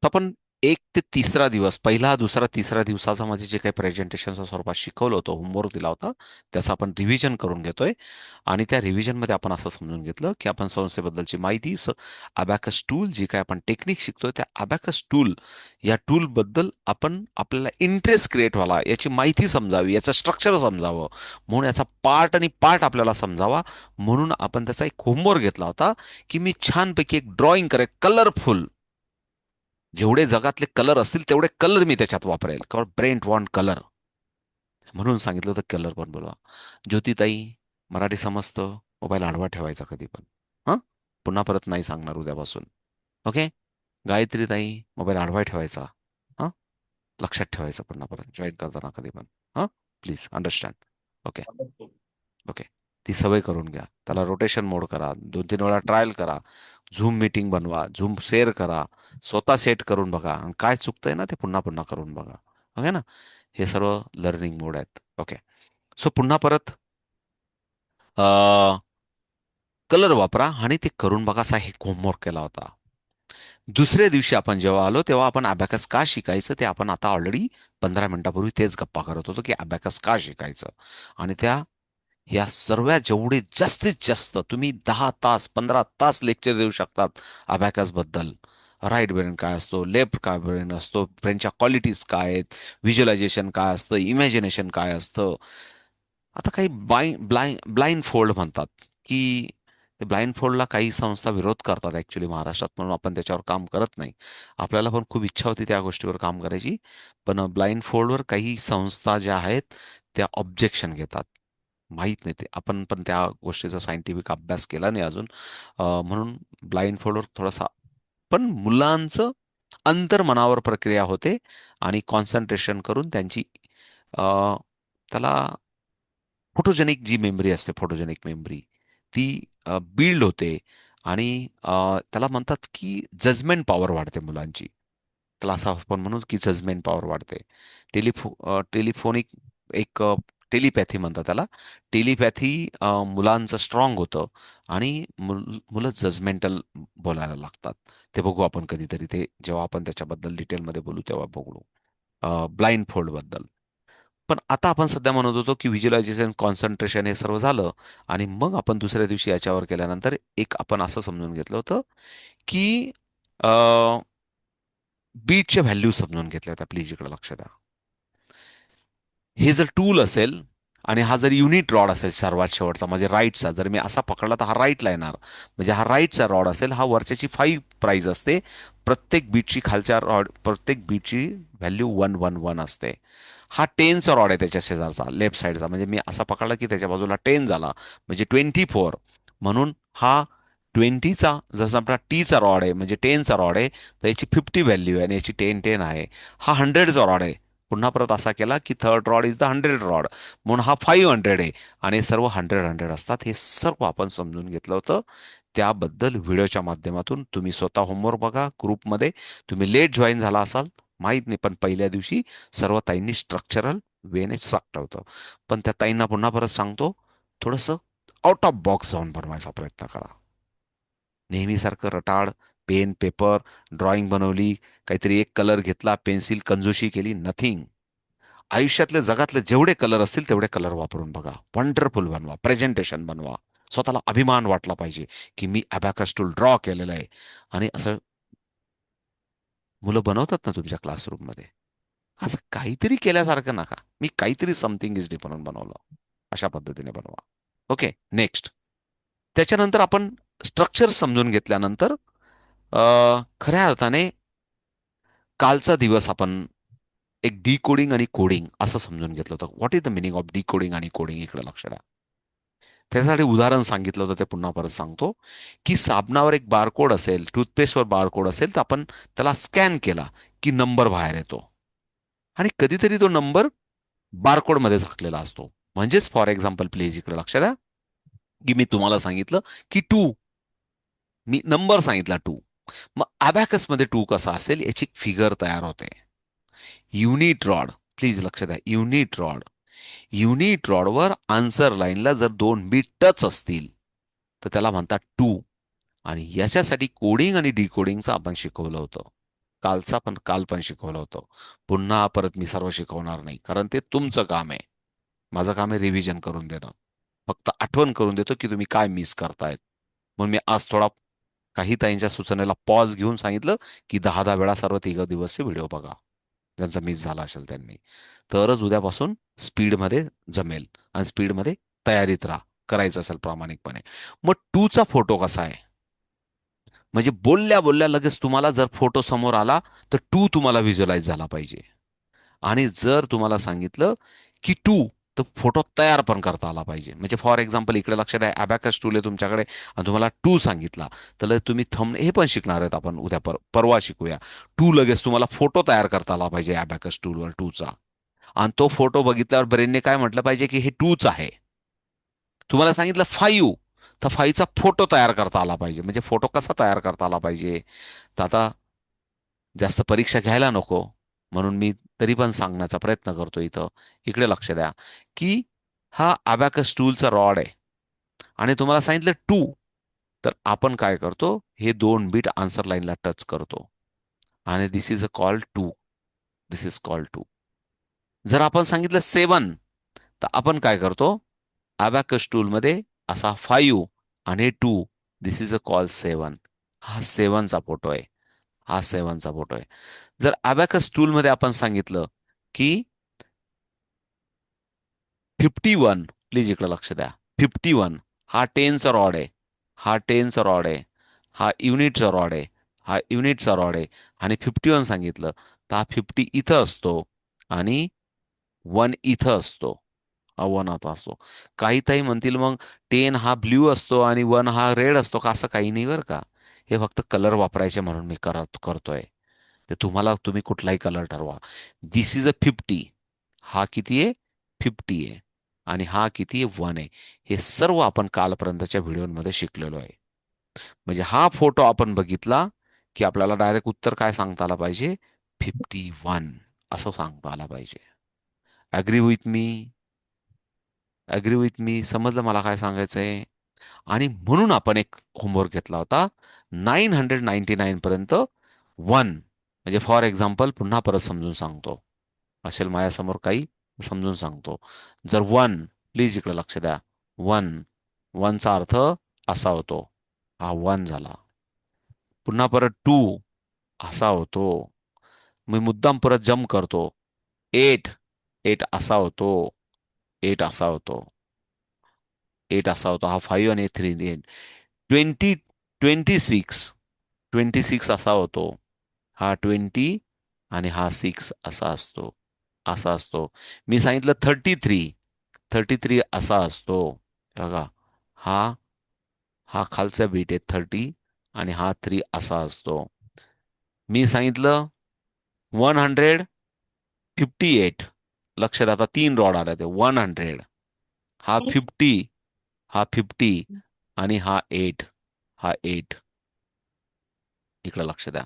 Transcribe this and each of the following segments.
तर आपण 1 ते 3 दिवस, पहिला दुसरा तिसऱ्या दिवसाचा मध्ये जे काही प्रेझेंटेशनच्या स्वरूपात शिकवलं होतं, होमवर्क दिला होता, त्याचं आपण रिव्हिजन करून घेतोय. आणि त्या रिव्हिजनमध्ये आपण असं समजून घेतलं की आपण संस्थेबद्दलची माहिती, अबॅकस टूल जी काय आपण टेक्निक शिकतोय, त्या अबॅकस टूल या टूल बद्दल आपण आपल्याला इंटरेस्ट क्रिएट व्हावा, याची माहिती समजावी, याचं स्ट्रक्चर समजावं, म्हणून याचा पार्ट आणि पार्ट आपल्याला समजावा, म्हणून आपण त्याचा एक होमवर्क घेतला होता की मी छानपैकी एक ड्रॉइंग करेल कलरफुल. जेवढे जगातले कलर असतील तेवढे कलर मी त्याच्यात वापरेल, कारण ब्रेंट वॉन्ट कलर. म्हणून सांगितलं होतं कलर पण बोलवा. ज्योतिताई, मराठी समजतं, मोबाईल आडवा ठेवायचा कधी पण. हां, पुन्हा परत नाही सांगणार उद्यापासून. ओके. गायत्री ताई, मोबाईल आडवा ठेवायचा. हां, लक्षात ठेवायचं पुन्हा परत जॉईन करताना कधी पण. हां, प्लीज अंडरस्टँड. ओके. ओके. ती सवय करून घ्या. त्याला रोटेशन मोड करा, 2-3 वेळा ट्रायल करा, झूम मीटिंग बनवा, झूम शेअर करा, स्वतः सेट करून बघा आणि काय चुकतंय ना ते पुन्हा पुन्हा करून बघा. ओके ना. हे सर्व लर्निंग मोड आहेत. ओके. सो पुन्हा परत कलर वापरा आणि ते करून बघा, असा एक होमवर्क केला होता. दुसऱ्या दिवशी आपण जेव्हा आलो तेव्हा आपण अबॅकस का शिकायचं ते आपण आता ऑलरेडी 15 मिनिटापूर्वी तेच गप्पा करत होतो की अबॅकस का शिकायचं. आणि या सर्व जेवढे जास्तीत जास्त तुम्ही 10 तास 15 तास लेक्चर देऊ शकतात अबॅकस बद्दल. राईट ब्रेन काय असतो, लेफ्ट काय ब्रेन असतो, ब्रेनच्या क्वालिटीज काय आहेत, व्हिज्युअलायझेशन काय असतं, इमॅजिनेशन काय असतं. आता काही ब्लाइंड फोल्ड म्हणतात की ते ब्लाइंड फोल्डला काही संस्था विरोध करतात ऍक्च्युली महाराष्ट्रात, म्हणून आपण त्याच्यावर काम करत नाही. आपल्याला पण खूप इच्छा होती त्या गोष्टीवर काम करायची, पण ब्लाइंड फोल्डवर काही संस्था ज्या आहेत त्या ऑब्जेक्शन घेतात. माहीत नाही, ते आपण पण त्या गोष्टीचा सायंटिफिक अभ्यास केला नाही अजून. म्हणून ब्लाइंड फोल्डवर थोडासा, पण मुलांचं अंतर्मनावर प्रक्रिया होते आणि कॉन्सन्ट्रेशन करून त्यांची त्याला फोटोजेनिक जी मेमरी असते, फोटोजेनिक मेमरी ती बिल्ड होते. आणि त्याला म्हणतात की जजमेंट पॉवर वाढते मुलांची. त्याला असं आपण म्हणू की जजमेंट पॉवर वाढते. टेलिफोनिक एक टेलिपॅथी म्हणतात त्याला. टेलिपॅथी मुलांचं स्ट्रॉंग होतं आणि मुलं जजमेंटल बोलायला लागतात. ते बघू आपण कधीतरी, ते जेव्हा आपण त्याच्याबद्दल डिटेलमध्ये बोलू तेव्हा बघू ब्लाइंड फोल्ड बद्दल. पण आता आपण सध्या म्हणत होतो की व्हिज्युअलायझेशन, कॉन्सन्ट्रेशन हे सर्व झालं. आणि मग आपण दुसऱ्या दिवशी याच्यावर केल्यानंतर एक आपण असं समजून घेतलं होतं की बीटच्या व्हॅल्यू समजून घेतल्या होत्या. प्लीज इकडे लक्ष द्या. हे जर टूल असेल आणि हा जर युनिट रॉड असेल सर्वात शेवटचा म्हणजे राईटचा, जर मी असा पकडला तर हा राईटला येणार. म्हणजे हा राईटचा रॉड असेल, हा वरच्याची 5 प्राइज असते. प्रत्येक बीटची व्हॅल्यू 111 असते. हा 10चा रॉड आहे त्याच्या शेजारचा लेफ्ट साईडचा, म्हणजे मी असा पकडला की त्याच्या बाजूला 10 झाला म्हणजे 24. म्हणून हा 20चा, जसं आपला टीचा रॉड आहे म्हणजे 10चा रॉड आहे, तर याची 50 व्हॅल्यू आहे आणि याची 10 आहे. हा 100चा रॉड आहे. पुन्हा परत असा केला की third rod is the 100 rod, म्हणून हा 500 आहे. आणि हे सर्व 100 असतात. हे सर्व आपण समजून घेतलं होतं. त्याबद्दल व्हिडिओच्या माध्यमातून तुम्ही स्वतः होमवर्क बघा ग्रुपमध्ये. तुम्ही लेट जॉईन झाला असाल माहीत नाही, पण पहिल्या दिवशी सर्व ताईंनी स्ट्रक्चरल वेने सांगलं होतं. पण त्या ताईंना पुन्हा परत सांगतो, थोडंसं आउट ऑफ बॉक्स जाऊन बनवायचा प्रयत्न करा. नेहमीसारखं रटाळ पेन पेपर ड्रॉइंग बनवली, काहीतरी एक कलर घेतला, पेन्सिल कंजूशी केली, नथिंग. आयुष्यातले जगातले जेवढे कलर असतील तेवढे कलर वापरून बघा. वंडरफुल बनवा, प्रेझेंटेशन बनवा. स्वतःला अभिमान वाटला पाहिजे की मी अबॅकस टूल ड्रॉ केलेलं आहे. आणि असं मुलं बनवतात ना तुमच्या क्लासरूममध्ये, असं काहीतरी केल्यासारखं नका, मी काहीतरी समथिंग इज डिफरंट बनवलं, अशा पद्धतीने बनवा. ओके. नेक्स्ट. त्याच्यानंतर आपण स्ट्रक्चर समजून घेतल्यानंतर खऱ्या अर्थाने कालचा दिवस आपण एक डिकोडिंग आणि कोडिंग असं समजून घेतलं होतं. What is the meaning of decoding आणि कोडिंग, इकडे लक्ष द्या. त्यासाठी उदाहरण सांगितलं होतं, ते पुन्हा परत सांगतो की साबणावर एक बारकोड असेल, टूथपेस्टवर बारकोड असेल, तर आपण त्याला स्कॅन केला की नंबर बाहेर येतो. आणि कधीतरी तो नंबर बारकोडमध्ये झाकलेला असतो. म्हणजेच फॉर एक्झाम्पल, प्लीज इकडे लक्ष द्या, की मी तुम्हाला सांगितलं की टू, मी नंबर सांगितला 2. मग अबॅकस मध्ये 2 कसा असेल याची फिगर तयार होते. युनिट रॉड, प्लीज लक्ष द्या, युनिट रॉड. युनिट रॉडवर आन्सर लाईनला जर 2 बीट टच असतील तर त्याला म्हणतात 2. आणि याच्यासाठी कोडिंग आणि डिकोडिंगचं आपण शिकवलं होतं. काल पण शिकवलं होतं. पुन्हा परत मी सर्व शिकवणार नाही, कारण ते तुमचं काम आहे. माझं काम आहे रिव्हिजन करून देणं. फक्त आठवण करून देतो की तुम्ही काय मिस करतायत. म्हणून मी आज थोडा काही ताईंच्या सूचनेला पॉज घेऊन सांगितलं की 10-10 वेळा सर्व 3 दिवसचे व्हिडिओ बघा, ज्यांचा मिस झाला असेल त्यांनी. तरच उद्यापासून स्पीडमध्ये जमेल, आणि स्पीडमध्ये तयारीत राहा, करायचं असेल प्रामाणिकपणे. मग टूचा फोटो कसा आहे? म्हणजे बोलल्या बोलल्या लगेच तुम्हाला जर फोटो समोर आला, तर टू तुम्हाला व्हिज्युअलाइज झाला पाहिजे. आणि जर तुम्हाला सांगितलं की टू, तर फोटो तयार पण करता आला पाहिजे. म्हणजे फॉर एक्झाम्पल इकडे लक्षात आहे, अबॅकस टूल आहे तुमच्याकडे आणि तुम्हाला टू सांगितला, तर तुम्ही हे पण शिकणार आहेत आपण उद्या, परवा शिकूया. टू लगेच तुम्हाला फोटो तयार करता आला पाहिजे अबॅकस टूलवर टूचा. आणि तो फोटो बघितल्यावर ब्रेनने काय म्हटलं पाहिजे की हे टूच आहे. तुम्हाला सांगितलं 5, तर 5चा फोटो तयार करता आला पाहिजे. म्हणजे फोटो कसा तयार करता आला पाहिजे, तर आता जास्त परीक्षा घ्यायला नको, म्हणून मी तरी पण सांगण्याचा प्रयत्न करतो इथं. इकडे लक्ष द्या की हा अबॅकस टूलचा रॉड आहे आणि तुम्हाला सांगितलं टू, तर आपण काय करतो, हे 2 बीट आन्सर लाईनला टच करतो आणि this is a call two, this is call two. जर आपण सांगितलं 7, तर आपण काय करतो, अबॅकस टूलमध्ये असा 5 आणि 2, दिस इज अ कॉल 7. हा 7चा फोटो आहे, हा 7चा फोटो आहे. जर अबॅकस टूलमध्ये आपण सांगितलं की 51, प्लीज इकडे लक्ष द्या. 51 हा 10चा रॉड आहे, हा 10चा रॉड आहे, हा युनिटचा रॉड आहे, हा युनिटचा रॉड आहे. आणि 51 सांगितलं तर हा 50 इथं असतो आणि 1 इथं असतो. हा 1 आता असतो. काही ताई म्हणतील मग 10 हा ब्ल्यू असतो आणि 1 हा रेड असतो का? असं काही नाही बरं का. हे फक्त कलर वापरायचे म्हणून मी करतोय. ते तुम्ही कुठलाही कलर ठरवा. दिस इज अ 50. हा किती आहे? 50 आहे. आणि हा किती आहे? 1 आहे. हे सर्व आपण कालपर्यंतच्या व्हिडिओमध्ये शिकलेलो आहे. म्हणजे हा फोटो आपण बघितला की आपल्याला डायरेक्ट उत्तर काय सांगता आला पाहिजे? 51 असं सांगता आला पाहिजे. Agree with me? Agree with me? समजलं मला काय सांगायचंय? आणि म्हणून आपण एक होमवर्क घेतला होता, 999 पर्यंत 1. म्हणजे फॉर एक्झाम्पल पुन्हा परत समजून सांगतो, असेल माझ्यासमोर काही समजून सांगतो. जर 1, प्लीज इकडे लक्ष द्या. 1, 1चा अर्थ असा होतो, हा 1 झाला. पुन्हा परत 2 असा होतो. मी मुद्दाम परत जम्प करतो. 8, 8 असा होतो, 8 असा होतो, 8 असा होतो. हा 5 आणि 3, 20, 26, 26 असा होतो. हा 20 आणि हा 6 असा असतो, असा असतो. मी सांगितलं 33, 33 असा असतो. बघा, हा हा खालचा बीट आहे 30 आणि हा 3 असा असतो. मी सांगितलं 158. लक्षात, आता 3 रॉड आले ते 100. हा 50, हा 50 आणि हा 8, हा 8. इकडे लक्ष द्या.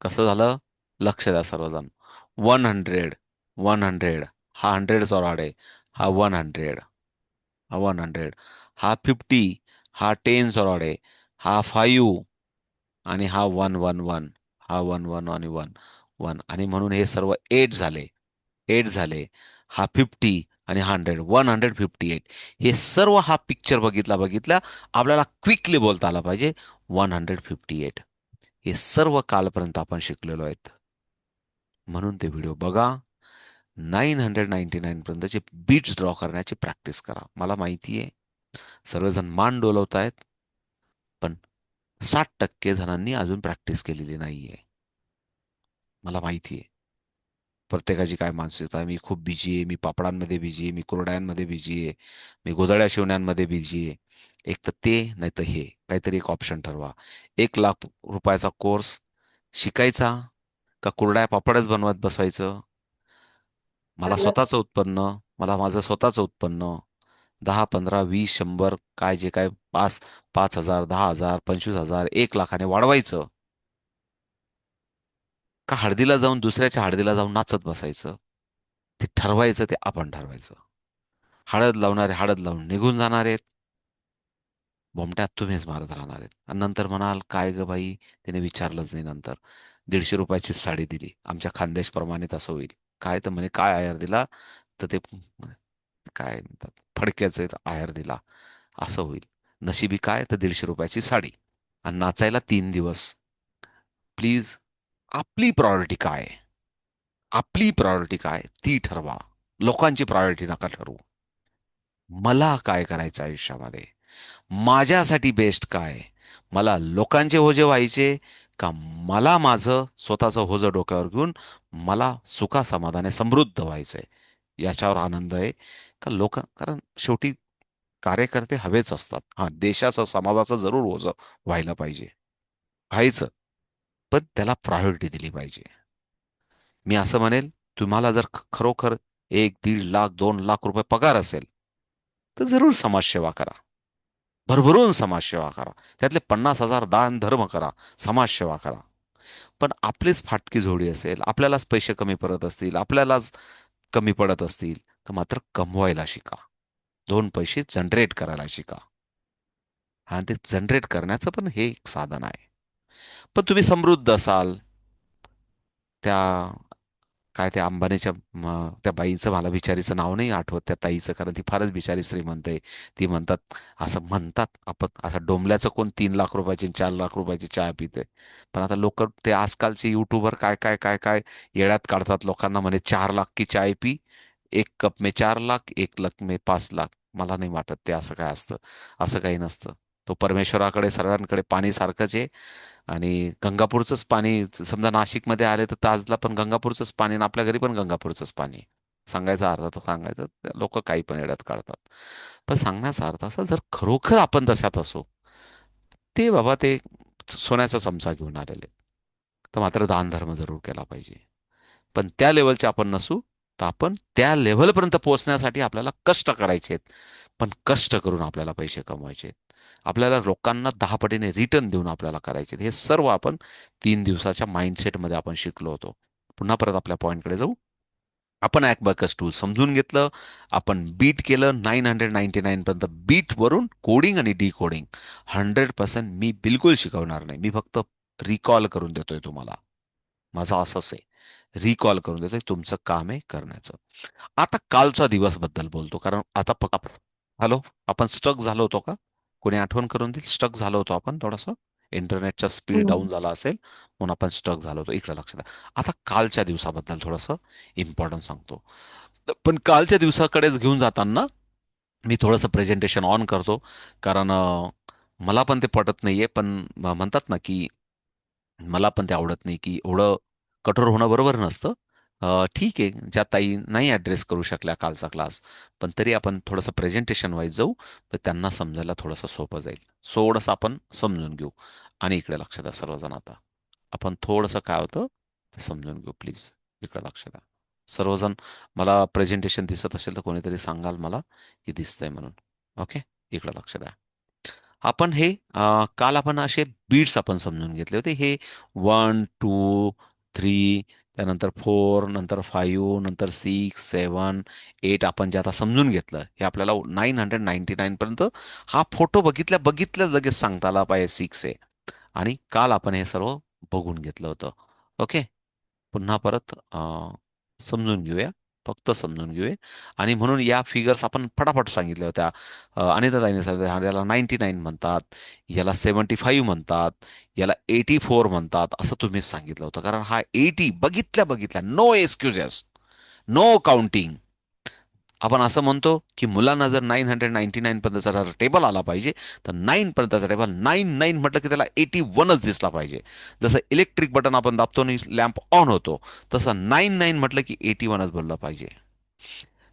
कसं झालं? लक्ष द्या सर्वजण. 100, 100. हा 100चा रॉड आहे, हा 100, हा 100. हा 50, हा 10चा रॉड आहे, हा 5 आणि हा 111, हा 11 आणि 1 आणि म्हणून हे सर्व 8 झाले, 8 झाले. हा 50 आणि 158. हे सर्व हा पिक्चर बघितला बघितल्या आपल्याला क्विकली बोलता आला पाहिजे 158. हे सर्व कालपर्यंत आपण शिकलेलो आहेत. म्हणून ते व्हिडिओ बघा. 999 पर्यंतचे बीट्स ड्रॉ करण्याची प्रॅक्टिस करा. मला माहिती आहे सर्वजण मान डोलवतायत, पण 60% जणांनी अजून प्रॅक्टिस केलेली नाहीये. मला माहिती आहे प्रत्येकाची काय मानसिकता आहे. मी खूप बिझी आहे, मी पापडांमध्ये बिझी आहे, मी कुरड्यांमध्ये बिझी आहे, मी गोधड्या शिवण्यांमध्ये बिझी आहे. एक तर ते, नाही तर हे, काहीतरी एक ऑप्शन ठरवा. 1 लाख रुपयाचा कोर्स शिकायचा का कुरड्या पापडच बनवत बसवायचं? मला माझं स्वतःचं उत्पन्न 10, 15, 20, 100, काय जे काय 5,000, 10,000, 25,000, 1 लाखाने वाढवायचं, का हळदीला जाऊन दुसऱ्याच्या हळदीला जाऊन नाचत बसायचं? ते ठरवायचं, ते आपण ठरवायचं. हळद लावणारे हळद लावून निघून जाणार आहेत. बोमट्यात तुम्हीच मारत राहणार आहेत. आणि नंतर म्हणाल काय ग बाई, तिने विचारलंच नाही नंतर. 150 रुपयाची साडी दिली, आमच्या खानदेशप्रमाणे तसं होईल. काय तर म्हणे काय आयर दिला, तर ते काय म्हणतात फडक्याचं आयर दिला, असं होईल. नशिबी काय तर 150 रुपयाची साडी आणि नाचायला 3 दिवस. प्लीज, आपली प्रायोरिटी काय आहे? आपली प्रायोरिटी काय ती ठरवा. लोकांची प्रायोरिटी नका ठरवू. मला काय करायचं आयुष्यामध्ये, माझ्यासाठी बेस्ट काय, मला लोकांचे ओझे व्हायचे का मला माझं स्वतःचं ओझं डोक्यावर घेऊन मला सुखा समाधाने समृद्ध व्हायचंय, याच्यावर आनंद आहे का लोक. कारण शेवटी कार्यकर्ते हवेच असतात. हा, देशाचं समाजाचं जरूर ओझं व्हायला पाहिजे, व्हायचं, पण त्याला प्रायोरिटी दिली पाहिजे. मी असं म्हणेल, तुम्हाला जर खरोखर 1, 1.5 लाख 2 लाख रुपये पगार असेल, तर जरूर समाजसेवा करा. भरभरून समाजसेवा करा. त्यातले 50,000 दान धर्म करा, समाजसेवा करा. पण आपलीच फाटकी झोडी असेल, आपल्यालाच पैसे कमी पडत असतील, आपल्यालाच कमी पडत असतील, तर मात्र कमवायला शिका. 2 पैसे जनरेट करायला शिका. आणि ते जनरेट करण्याचं पण हे एक साधन आहे. पण तुम्ही समृद्ध असाल, त्या काय त्या अंबानीच्या त्या बाईचं, मला बिचारीचं नाव नाही आठवत त्या ताईचं, कारण ती फारच बिचारी श्रीमंत आहे. ती म्हणतात, असं म्हणतात आपण, असं डोंबल्याचं कोण 3 लाख रुपयाची 4 लाख रुपयाची चहा पिते. पण आता लोक ते आजकालचे युट्यूबर काय काय काय काय येड्यात काढतात लोकांना, म्हणे 4 लाख की चाय पी, 1 कप में 4 लाख, 1 लक में 5 लाख. मला नाही वाटत ते असं काय असतं. असं काही नसतं. तो परमेश्वराकडे सर्वांकडे पाणी सारखंच आहे. आणि गंगापूरचंच पाणी, समजा नाशिकमध्ये आले तर ताजला पण गंगापूरचंच पाणी, आणि आपल्या घरी पण गंगापूरचंच पाणी. सांगायचा अर्थ तर सांगायचं, लोक काही पण येड्यात काढतात. पण सांगण्याचा अर्थ असा, जर खरोखर आपण तशात असो, ते बाबा ते सोन्याचा चमचा घेऊन आलेले, तर मात्र दान धर्म जरूर केला पाहिजे. पण त्या लेवलचे आपण नसू, तर आपण त्या लेवलपर्यंत पोहोचण्यासाठी आपल्याला कष्ट करायचे आहेत. पण कष्ट करून आपल्याला पैसे कमवायचे आहेत. आपल्याला लोकांना 10 पटीने रिटर्न देऊन आपल्याला करायचे आहेत. हे सर्व आपण 3 दिवसाच्या माइंडसेटमध्ये आपण शिकलो होतो. पुन्हा परत आपल्या पॉईंटकडे जाऊ. आपण ॲकबॅकस टूल समजून घेतलं. आपण बीट केलं 999 पर्यंत. बीट वरून कोडिंग आणि डी कोडिंग 100% मी बिलकुल शिकवणार नाही. मी फक्त रिकॉल करून देतोय तुम्हाला. माझं असंच आहे, रिकॉल करून देतोय. तुमचं काम आहे करण्याचं. आता कालचा दिवस बद्दल बोलतो, कारण आता हॅलो, आपण स्टक झालो होतो का? कोणी आठवण करून देईल? स्टक झालो होतो आपण थोडंसं, इंटरनेटचा स्पीड डाऊन हम्म. झाला असेल, म्हणून आपण स्टक झालो होतो. इकडे लक्ष द्या. आता कालच्या दिवसाबद्दल थोडंसं इम्पॉर्टन्ट सांगतो. पण कालच्या दिवसाकडेच घेऊन जाताना मी थोडंसं प्रेझेंटेशन ऑन करतो. कारण मला पण ते पटत नाहीये, पण म्हणतात ना की मला पण ते आवडत नाही की एवढं कठोर होणं बरोबर नसतं. ठीक आहे, ज्या ताई नाही ॲड्रेस करू शकल्या कालचा क्लास, पण तरी आपण थोडंसं प्रेझेंटेशन वाईज जाऊ, तर त्यांना समजायला थोडंसं सोपं जाईल. थोडंसं आपण समजून घेऊ. आणि इकडे लक्ष द्या सर्वजण आता. आपण थोडंसं काय होतं ते समजून घेऊ प्लीज. इकडे लक्ष द्या सर्वजण. मला प्रेझेंटेशन दिसत असेल तर कोणीतरी सांगाल मला की दिसतंय म्हणून. ओके, इकडे लक्ष द्या. आपण हे काल आपण असे बीट्स आपण समजून घेतले होते. हे 1, 2, 3, त्यानंतर 4, नंतर 5, नंतर 6, 7, 8 आपण जे आता समजून घेतलं, हे आपल्याला 999 पर्यंत हा फोटो बघितल्या बघितल्या लगेच सांगता आला पाहिजे 6 आहे. आणि काल आपण हे सर्व बघून घेतलं होतं. ओके, पुन्हा परत समजून घेऊया. फक्त समजून घेऊया. आणि म्हणून या फिगर्स आपण फटाफट सांगितल्या होत्या. अनिताताईंनी सांगितलं, याला 99 म्हणतात, याला 75 म्हणतात, याला 84 म्हणतात, असं तुम्हीच सांगितलं होतं. कारण हा 80 बघितल्या बघितल्या, नो एक्सक्युजेस, नो काउंटिंग. आपण असं म्हणतो की मुलांना जर 999 पर्यंतचा जर टेबल आला पाहिजे, तर 9 पर्यंतचा टेबल, 99 म्हटलं की त्याला 81च दिसला पाहिजे. जसं इलेक्ट्रिक बटन आपण दाबतो आणि लॅम्प ऑन होतो, तसं 99 म्हटलं की 81च बोललं पाहिजे.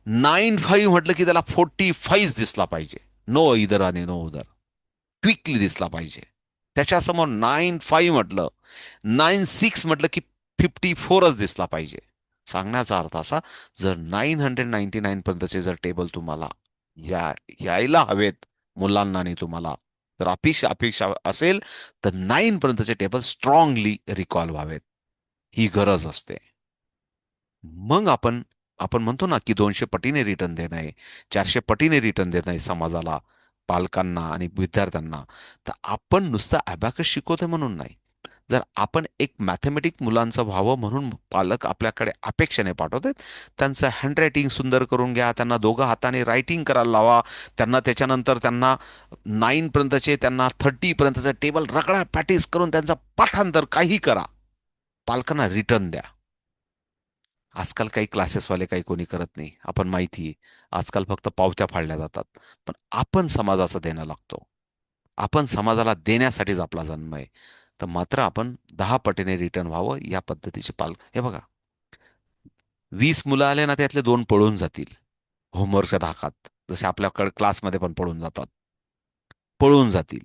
95 म्हटलं की त्याला 45 दिसला पाहिजे. नो इधर आणि नो उधर, क्विकली दिसला पाहिजे. त्याच्यासमोर 95 म्हटलं, 96 म्हटलं की 54च दिसला पाहिजे. सांगण्याचा अर्थ असा, जर 999 पर्यंतचे जर टेबल तुम्हाला यायला हवेत मुलांना आणि तुम्हाला, तर अपेक्षा अपेक्षा असेल, तर 9 पर्यंतचे टेबल स्ट्रॉंगली रिकॉल व्हावेत. ही गरज असते. मग आपण म्हणतो ना की 200 पटीने रिटर्न देणं आहे, 400 पटीने रिटर्न देणं आहे समाजाला. पालकांना आणि विद्यार्थ्यांना, तर आपण नुसतं अबॅकस शिकवतोय म्हणून नाही. जर आपण एक मॅथमॅटिक मुलांचं व्हावं म्हणून पालक आपल्याकडे अपेक्षेने पाठवतात, त्यांचं हँडरायटिंग सुंदर करून घ्या, त्यांना दोघं हाताने रायटिंग करायला लावा, त्यांना त्याच्यानंतर त्यांना 9 पर्यंतचे त्यांना 30 पर्यंतचे टेबल रगडा प्रॅक्टिस करून त्यांचं पाठांतर काही करा, पालकांना रिटर्न द्या. आजकाल काही क्लासेसवाले काही कोणी करत नाही, आपण माहिती आहे. आजकाल फक्त पावत्या फाडल्या जातात. पण आपण समाजाचं देणं लागतो. आपण समाजाला देण्यासाठीच आपला जन्म आहे. तर मात्र आपण 10 पटीने रिटर्न व्हावं या पद्धतीचे हे बघा, 20 मुलं आले ना, त्यातले 2 पळून जातील होमवर्कच्या धाकात. जसे आपल्याकडे क्लासमध्ये पण पळून जातात. पळून जातील.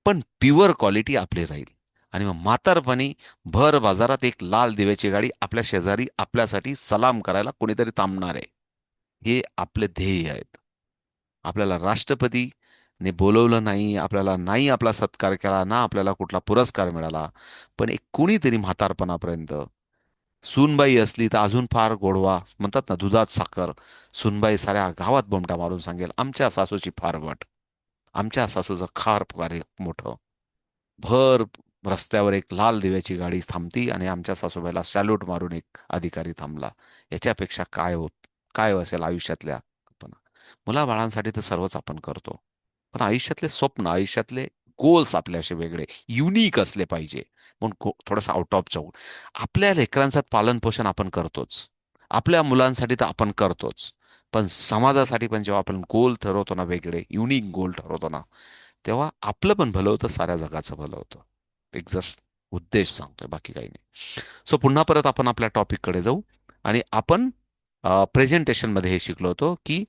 पण प्युअर क्वालिटी आपली राहील. आणि मग म्हातारपणी भर बाजारात एक लाल दिव्याची गाडी आपल्या शेजारी आपल्यासाठी सलाम करायला कोणीतरी थांबणार आहे. हे आपले ध्येय आहेत. आपल्याला राष्ट्रपतीने बोलवलं नाही, आपल्याला नाही आपला सत्कार केला, ना आपल्याला कुठला पुरस्कार मिळाला. पण एक कुणीतरी म्हातारपणापर्यंत सूनबाई असली तर अजून फार गोडवा, म्हणतात ना दुधात साखर. सूनबाई साऱ्या गावात बोमटा मारून सांगेल, आमच्या सासूची फार वट, आमच्या सासूचं खार फार मोठं. भर रस्त्यावर एक लाल दिव्याची गाडी थांबती आणि आमच्या सासूबाईला सॅल्यूट मारून एक अधिकारी थांबला. याच्यापेक्षा काय असेल आयुष्यातल्या कल्पना. मुलाबाळांसाठी तर सर्वच आपण करतो. पण आयुष्यातले स्वप्न, आयुष्यातले गोल्स आपले असे वेगळे युनिक असले पाहिजे. म्हणून थोडंसं आउट ऑफ जाऊ. आपल्या लेकरांचं पालनपोषण आपण करतोच. आपल्या मुलांसाठी तर आपण करतोच. पण समाजासाठी पण जेव्हा आपण गोल ठरवतो ना, वेगळे युनिक गोल ठरवतो ना, तेव्हा आपलं पण भलं होतं, साऱ्या जगाचं भलं होतं. एक जस्ट उद्देश सांगतोय, बाकी काही नाही. सो पुन्हा परत आपण आपल्या टॉपिककडे जाऊ. आणि आपण प्रेझेंटेशनमध्ये हे शिकलो होतो की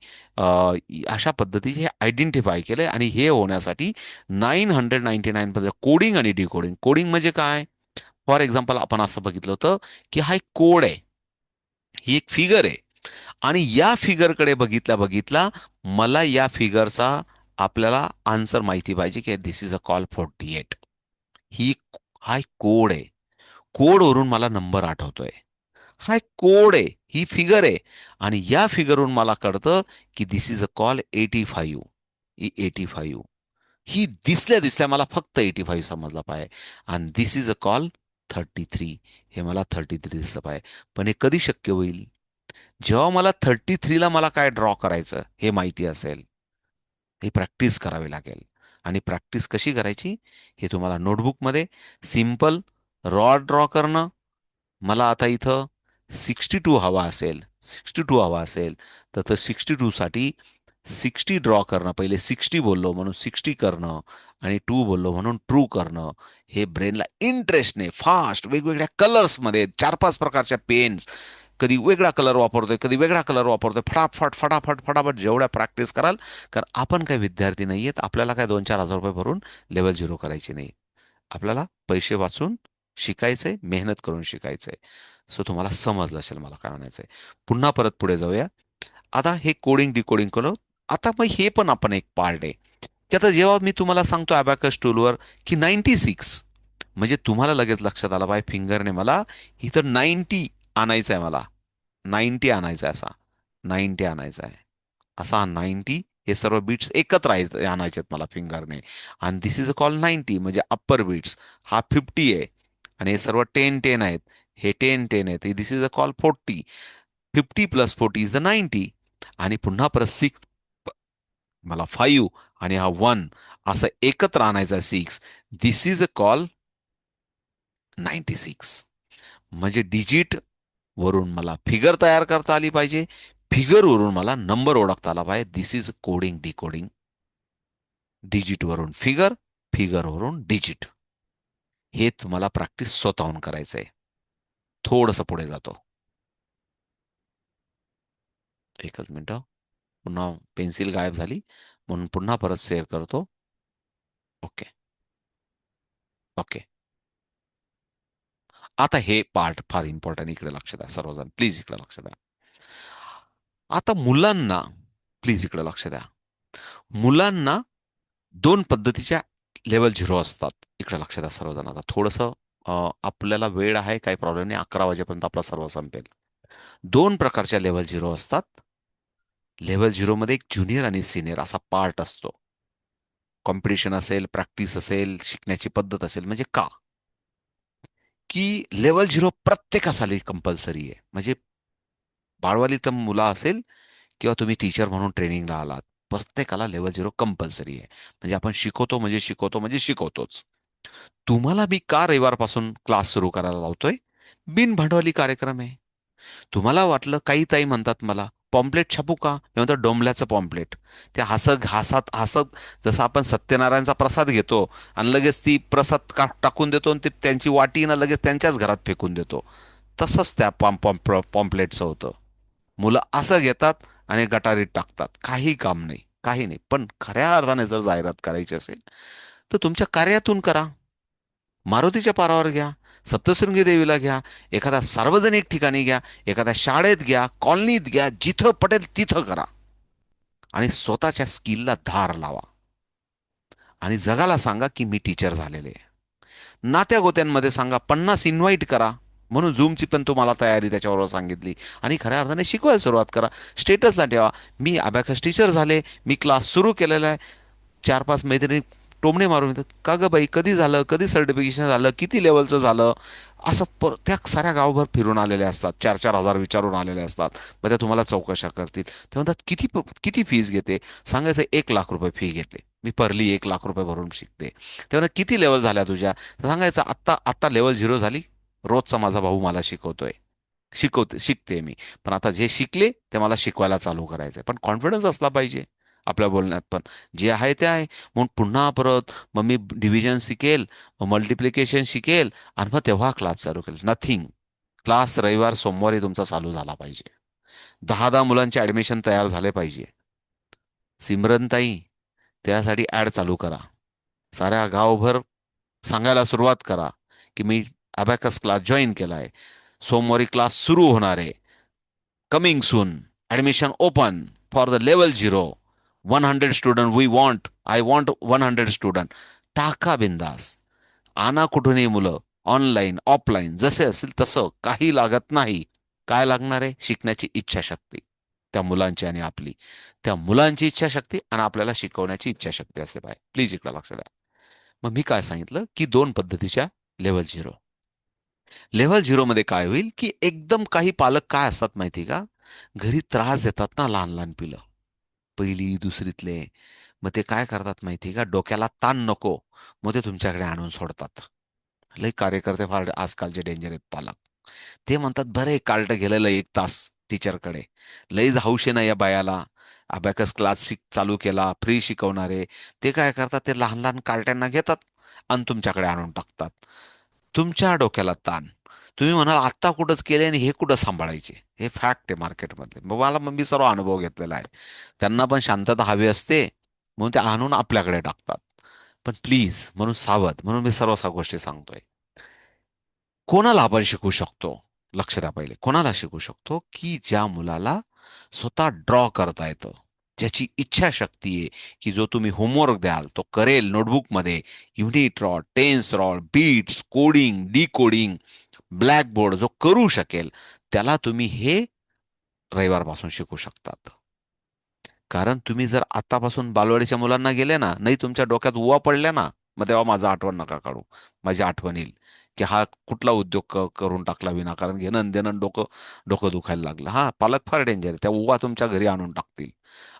अशा पद्धतीचे हे आयडेंटिफाय केले, आणि हे होण्यासाठी 999 कोडिंग आणि डिकोडिंग. कोडिंग म्हणजे काय? फॉर एक्झाम्पल आपण असं बघितलं होतं की हा एक कोड आहे, ही एक फिगर आहे, आणि या फिगरकडे बघितल्या बघितला मला या फिगरचा आपल्याला आन्सर माहिती पाहिजे की दिस इज अ कॉल 48. ही हा एक कोड आहे. कोडवरून मला नंबर आठवतोय. हा एक कोड आहे, ही फिगर आहे. आणि या फिगरवरून मला कळतं की दिस इज अ कॉल 85. ही 85 ही दिसल्या दिसल्या मला फक्त 85 समजला पाहिजे. आणि दिस इज अ कॉल 33, हे मला 33 दिसलं पाहिजे. पण हे कधी शक्य होईल? जेव्हा मला 33ला मला काय ड्रॉ करायचं हे माहिती असेल. ही प्रॅक्टिस करावी लागेल. आणि प्रॅक्टिस कशी करायची हे तुम्हाला नोटबुकमध्ये सिम्पल रॉड ड्रॉ करणं. मला आता इथं 62 हवा असेल, 62 हवा असेल, तर 62 साठी 60 ड्रॉ करणं. पहिले 60 बोललो म्हणून 60 करणं, आणि 2 बोललो म्हणून ट्रू करणं. हे ब्रेनला इंटरेस्टने फास्ट वेगवेगळ्या कलर्समध्ये 4-5 प्रकारच्या पेन्स, कधी वेगळा कलर वापरतोय, कधी वेगळा कलर वापरतोय, फटाफट फटाफट फटाफट जेवढ्या प्रॅक्टिस कराल. कारण आपण काही विद्यार्थी नाहीयेत, आपल्याला काय 2-4 हजार रुपये भरून लेवल 0 करायची नाही. आपल्याला पैसे वाचून शिकायचंय, मेहनत करून शिकायचंय. सो तुम्हाला समजलं असेल मला काय म्हणायचंय. पुन्हा परत पुढे जाऊया. आता हे कोडिंग डिकोडिंग करू. आता मग हे पण आपण एक पार्ट आहे की आता जेव्हा मी तुम्हाला सांगतो अबॅकस टूलवर की 96, म्हणजे तुम्हाला लगेच लक्षात आलं बाय फिंगरने मला इथं 90 आणायचं आहे, मला 90 आणायचा आहे, असा 90 आणायचा आहे, असा 90. हे सर्व बीट्स एकत्र आणायचे आहेत मला फिंगरने. आणि दिस इज अ कॉल 90 म्हणजे अप्पर बीट्स. हा 50 आहे, आणि हे सर्व 10-10 आहेत. हे 10-10 आहेत. This is a call 40. 50 plus 40 is the 90. आणि पुन्हा परत 6, मला 5 आणि हा 1 असं एकत्र आणायचा 6. दिस इज अ कॉल 96. म्हणजे डिजिट वरून मला फिगर तयार करता आली पाहिजे, फिगर वरून मला नंबर ओळखता आला पाहिजे. दिस इज कोडिंग डिकोडिंग. डिजिट वरून फिगर, फिगर वरून डिजिट. हे तुम्हाला प्रॅक्टिस स्वतःहून करायचंय. थोडंसं पुढे जातो. एकच मिनिट. पुन्हा पेन्सिल गायब झाली, म्हणून पुन्हा परत शेअर करतो. ओके. ओके. आता हे पार्ट फार इम्पॉर्टंट, इकडे लक्ष द्या सर्वजण, प्लीज इकडे लक्ष द्या. आता मुलांना, प्लीज इकडे लक्ष द्या. मुलांना 2 पद्धतीच्या लेवल 0 असतात. इकडे लक्ष द्या सर्वजण. आता थोडंसं आपल्याला वेळ आहे, काही प्रॉब्लेम नाही, 11 वाजेपर्यंत आपला सर्व संपेल. 2 प्रकारच्या लेवल 0 असतात. लेवल 0 मध्ये एक ज्युनियर आणि सिनियर असा पार्ट असतो. कॉम्पिटिशन असेल, प्रॅक्टिस असेल, शिकण्याची पद्धत असेल. म्हणजे का? की लेवल 0 प्रत्येकासाठी कंपल्सरी आहे. म्हणजे बाळवालीत मुलं असेल किंवा तुम्ही टीचर म्हणून ट्रेनिंगला आलात, प्रत्येकाला लेवल 0 कंपल्सरी आहे. म्हणजे आपण शिकवतो म्हणजे शिकवतो म्हणजे शिकवतोच. तुम्हाला मी का रविवारपासून क्लास सुरू करायला लावतोय? बिनभांडवली कार्यक्रम आहे. तुम्हाला वाटलं, काही ताई म्हणतात मला, पॉम्पलेट छापू का? मी म्हणतो डोंबल्याचं पॉम्पलेट. ते हसत हसत, जसं आपण सत्यनारायणचा प्रसाद घेतो आणि लगेच ती प्रसाद टाकून देतो आणि ते त्यांची वाटी ना लगेच त्यांच्याच घरात फेकून देतो. तसंच त्या पॉम्पलेटचं होतं. मुलं असं घेतात आणि गटारीत टाकतात. काही काम नाही, काही नाही. पण खऱ्या अर्थाने जर जाहिरात करायची असेल तर तुमच्या कार्यातून करा. मारुतीच्या पारावर घ्या, सप्तशृंगी देवीला घ्या, एखाद्या सार्वजनिक ठिकाणी घ्या, एखाद्या शाळेत घ्या, कॉलनीत घ्या, जिथं पटेल तिथं करा. आणि स्वतःच्या स्किलला धार लावा आणि जगाला सांगा की मी टीचर झालेले आहे. नात्या गोत्यांमध्ये सांगा, 50 इन्व्हाइट करा. म्हणून झूमची पण तुम्हाला तयारी त्याच्याबरोबर सांगितली. आणि खऱ्या अर्थाने शिकवायला सुरुवात करा. स्टेटसला ठेवा, मी अबॅकस टीचर झाले, मी क्लास सुरू केलेला आहे. 4-5 मैत्रिणी टोमणे मारून येतात, का ग बाई, कधी झालं, कधी सर्टिफिकेशन झालं, किती लेवलचं झालं. असं त्या साऱ्या गावभर फिरून आलेले असतात, 4-4 हजार विचारून आलेले असतात. मग त्या तुम्हाला चौकशा करतील. ते म्हणतात, किती किती फीज घेते? सांगायचं 1 लाख रुपये फी घेते, मी परली 1 लाख रुपये भरून शिकते. तेव्हा किती लेवल झाल्या तुझ्या? तर सांगायचं, आत्ता आत्ता लेवल 0 झाली. रोजचा माझा भाऊ मला शिकवतोय, शिकते मी. पण आता जे शिकले ते मला शिकवायला चालू करायचंय. पण कॉन्फिडन्स असला पाहिजे आपल्या बोलण्यात पण. जे आहे ते आहे. मग पुन्हा परत मग मी डिव्हिजन शिकेल, मग मल्टिप्लिकेशन शिकेल आणि मग तेव्हा क्लास चालू केला. नथिंग. क्लास रविवार सोमवारी तुमचा चालू झाला पाहिजे. 10-10 मुलांचे ऍडमिशन तयार झाले पाहिजे. सिमरनताई, त्यासाठी ऍड चालू करा. साऱ्या गावभर सांगायला सुरुवात करा की मी अबॅकस क्लास जॉईन केलाय. सोमवारी क्लास सुरू होणार आहे. Coming soon. Admission open for the level 0. 100 student we want. I want 100 student. टाका बिंदास. आणा कुठूनही मुलं, ऑनलाईन ऑफलाईन जसे असेल तसं, काही लागत नाही. काय लागणार आहे? शिकण्याची इच्छाशक्ती. त्या मुलांची आणि आपली. त्या मुलांची इच्छाशक्ती आणि आपल्याला शिकवण्याची इच्छाशक्ती असते पाहिजे. प्लीज इकडे लक्ष द्या. मग मी काय सांगितलं की 2 पद्धतीच्या लेवल 0. लेव्हल 0 मध्ये काय होईल की एकदम काही पालक काय असतात माहिती का, घरी त्रास देतात ना लहान लहान पिलं, पहिली दुसरीतले. मग ते काय करतात माहिती का, डोक्याला ताण नको, मग ते तुमच्याकडे आणून सोडतात. लई कार्यकर्ते फार आजकालचे डेंजर आहेत पालक. ते म्हणतात, बरं कार्ड गेलेलं 1 तास टीचरकडे, लईच हौशे ना या बायाला, अबॅकस क्लास चालू केला, फ्री शिकवणारे. ते काय करतात, ते लहान लहान कार्ट्यांना घेतात आणि तुमच्याकडे आणून टाकतात. तुमच्या डोक्याला ताण. तुम्ही म्हणाल आत्ता कुठंच केले आणि हे कुठं सांभाळायचे. हे फॅक्ट आहे मार्केटमधले. मग मी सर्व अनुभव घेतलेला आहे. त्यांना पण शांतता हवी असते, म्हणून ते आणून आपल्याकडे टाकतात. पण प्लीज, म्हणून सावध, म्हणून मी सर्व गोष्टी सांगतोय. कोणाला आपण शिकू शकतो? लक्ष द्या पहिले. कोणाला शिकू शकतो? की ज्या मुलाला स्वतः ड्रॉ करता येतं, ज्याची इच्छाशक्ती आहे, की जो तुम्ही होमवर्क द्याल तो करेल नोटबुकमध्ये. Unit rod, tens rod, beads, coding, decoding, blackboard जो करू शकेल, त्याला तुम्ही हे रविवारपासून शिकू शकतात. कारण तुम्ही जर आतापासून बालवाडीच्या मुलांना गेले ना, नाही तुमच्या डोक्यात उवा पडल्या ना, मग तेव्हा माझं आठवण नका काढू. माझी आठवण येईल की हा कुठला उद्योग करून टाकला विनाकारण, घेणं आणि देणं, डोकं डोकं दुखायला लागलं. हा पालक फार डेंजर आहे. त्या उवा तुमच्या घरी आणून टाकतील